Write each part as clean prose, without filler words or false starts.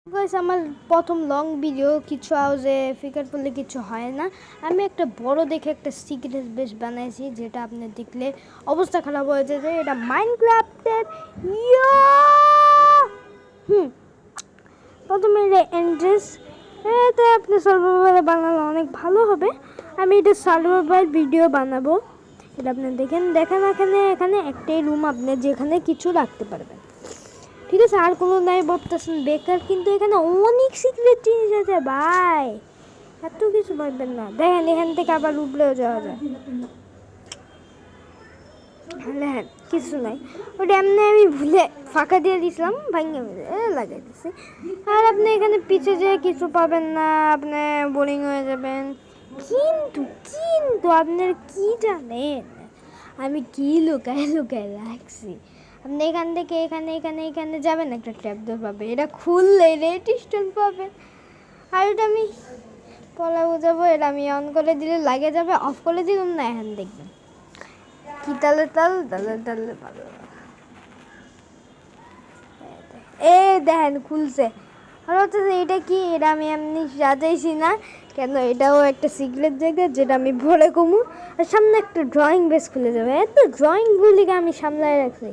Guys আমার প্রথম long video কিছু আওয়াজে ফিকার পড়লে কিছু হয় না। আমি একটা বড় দেখে একটা সিক্রেট বেস বানাইছি, যেটা আপনি দেখলে অবস্থা খারাপ হয়ে যাবে। এটা মাইনক্রাফটের প্রথমে এটা এন্ট্রেস, এটা আপনি সার্ভাইভালে বানালে অনেক ভালো হবে। আমি এটা সার্ভাইভাল ভিডিও বানাবো। এটা আপনি দেখেন এখানে একটাই রুম, আপনি যেখানে কিছু রাখতে পারবেন। ঠিক আছে, আর কোনো নাই ভাবতেছেন বেকার, কিন্তু এখানে অনেক সিক্রেট জিনিস আছে ভাই, এত কিছু ভাববেন না। দেখেন এখান থেকে আবার উপরেও যাওয়া যায়। হ্যাঁ কিছু নাই, ওটা এমনি আমি ভুলে ফাঁকা দিয়ে দিয়েছিলাম, ভাঙে লাগাই দিচ্ছি। আর আপনি এখানে পিছে যেয়ে কিছু পাবেন না, আপনি বোরিং হয়ে যাবেন। কিন্তু কিন্তু আপনার কি জানেন আমি কি লুকায় লুকায় রাখছি? আপনি এখান থেকে এখানে যাবেন, একটা ট্র্যাপ ডোর পাবে, এটা খুললে রেড স্টোন পাবেন। আর এটা আমি পলা বোঝাবো, এটা আমি অন করে দিলে লাগে যাবে, অফ করে দিলাম না, এখন দেখবেন কি তালে ভালো। এ দেখেন খুলছে। আর হচ্ছে এটা কি, এটা আমি এমনি সাজাইছি না কেন, এটাও একটা সিক্রেট জায়গা যেটা আমি ভরে কমু। আর সামনে একটা ড্রয়িং বেস খুলে যাবে, এত ড্রয়িংগুলিকে আমি সামলায় রাখছি।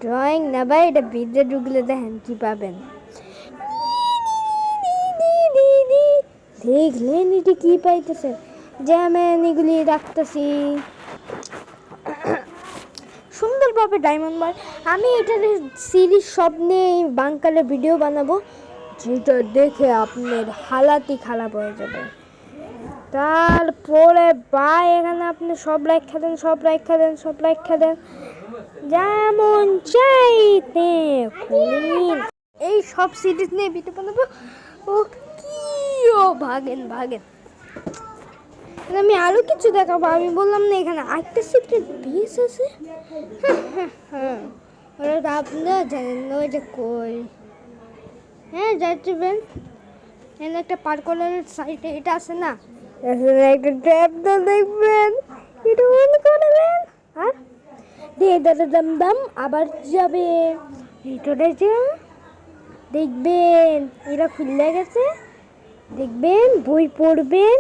ড্রয়িং না ভাই, এটা ভিডিও ঢুকলে দেখেন কি পাবেন। দেখলেন এটা কি পাইতেছেন, যে আমি এগুলি রাখতেছি সুন্দরভাবে ডায়মন্ড বার। আমি এটার সিরিজ সব নিয়ে বাংকারের ভিডিও বানাবো, যেটা দেখে আপনার হালাতই খারাপ হয়ে যাবে। তারপরে ভাই এখানে আপনি সব রাখা দেন যেমন চাইতে খুলিন। এই সব সিরিজ নিয়ে ভিডিও বানাবো। ও কি, ও ভাগেন। আমি আরো কিছু দেখাবো, আমি বললাম না এখানে আরেকটা সিক্রেট বেস আছে। ওরা আপনারা জানেন না, ওই যে কই, হ্যাঁ যাচ্ছেন এখানে একটা পার্কলের সাইডে এটা আছে না, একটা ট্র্যাপ তো দেখবেন, এটা অন করবেন আর দাম আবার যাবে ভিতরে, যা দেখবেন এরা খুলে গেছে, দেখবেন বই পড়বেন,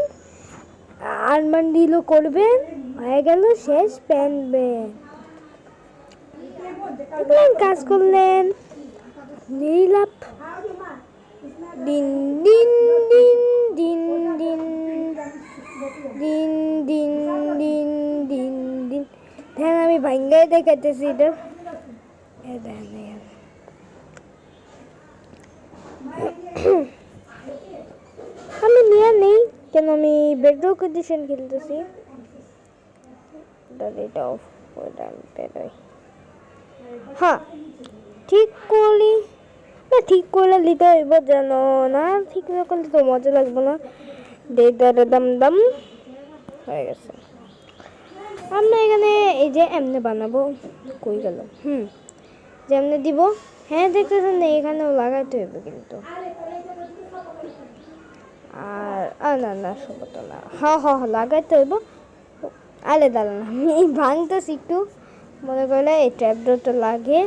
আরমান্ডিলো করবেন, হয়ে গেল শেষ প্যানবেন। কাজ করলেন নীলাপ দিন দিন দিন দিন দিন দিন দিন দিন দিন দিন ধ্যান আমি ভাঙ্গাই দেখাইতেছি এটা। আমি নিয়ে নেই কেন, আমি বেডরক এডিশন খেলতেছি। এটা অফ করে আমি বেরোই। হ্যাঁ ঠিক করলি না, ঠিক করলে নিতে হইব জানো না, ঠিক না করলে তো মজা লাগবে না। দাম হয়ে গেছে। আমরা এখানে এই যে এমনি বানাবো, কই গেল, যে এমনি দিব। হ্যাঁ দেখতেছেন না, এখানেও লাগাইতে হইবে কিন্তু। আর না সম্ভবত না, লাগাইতে হইব। আরে দাঁড়ান আমি ভাঙতেছি একটু, মনে করলে এই ট্র্যাপ ডোরটা লাগে।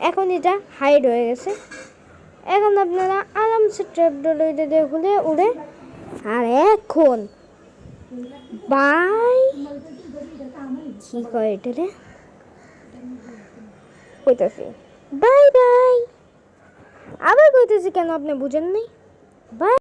এখন এটা হাইড হয়ে গেছে। এখন আপনারা আরামসে ট্র্যাপ ডোর দিয়ে খুলে উড়ে। আর এখন বাই কি কয় এটা রে, কইতাছি বাই আবার কইতেছি কেন আপনি বুঝেন নাই? বাই।